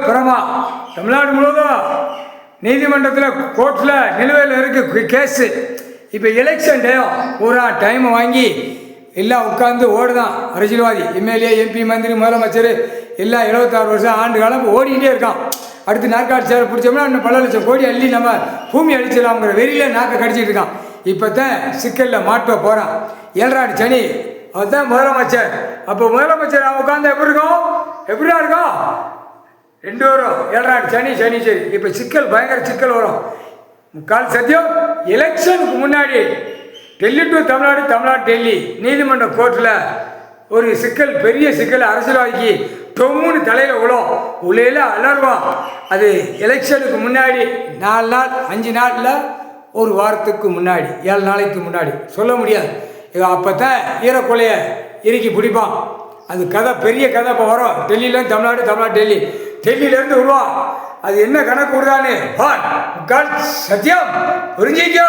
பிரமா தமிழ்நாடு முழுவதும் நீதிமன்றத்தில் கோர்ட்டில் நிலுவையில் இருக்கு கேஸு. இப்போ எலெக்ஷன் டைம் பூரா டைமை வாங்கி எல்லாம் உட்காந்து ஓடுதான். அரசியல்வாதி எம்எல்ஏ எம்பி மந்திரி முதலமைச்சர் எல்லாம் 76 வருஷம் ஆண்டு காலம் ஓடிக்கிட்டே இருக்கான். அடுத்து நாற்காலி சேர பிடிச்சோம்னா இன்னும் பல லட்சம் கோடி அள்ளி நம்ம பூமி அடிச்சிடலாம்ங்கிற வெறியில் நாக்கை கடிச்சிட்டு இருக்கான். இப்போ தான் சிக்கலில் மாட்ட போகிறான். 7ஆண்டு சனி அதுதான் முதலமைச்சர். அப்போ முதலமைச்சர் அவன் உட்காந்து எப்படி இருக்கும்? எப்படியா இருக்கும்? 2 வரும். 7ஆண்டு சனி சரி. இப்போ சிக்கல் பயங்கர சிக்கல் வரும். முக்கால் சத்தியம் எலெக்ஷனுக்கு முன்னாடி டெல்லி டு தமிழ்நாடு, தமிழ்நாடு டெல்லி நீதிமன்ற கோர்ட்டில் ஒரு சிக்கல், பெரிய சிக்கல். அரசியல்வாதிக்கு தொம்முன்னு தலையில் உலையில் அலர்வான். அது எலெக்ஷனுக்கு முன்னாடி 4 நாள் 5 நாளில் ஒரு வாரத்துக்கு முன்னாடி 7 நாளைக்கு முன்னாடி சொல்ல முடியாது. அப்போ தான் ஈரக்கொலையை இறுக்கி பிடிப்பான். அது கதை, பெரிய கதை இப்போ வரும். டெல்லியிலேருந்து தமிழ்நாடு, தமிழ்நாடு டெல்லி, டெல்லியிலேருந்து வருவான். அது என்ன கணக்கு விடுறான்னு சத்தியம் புரிஞ்சிக்கோ.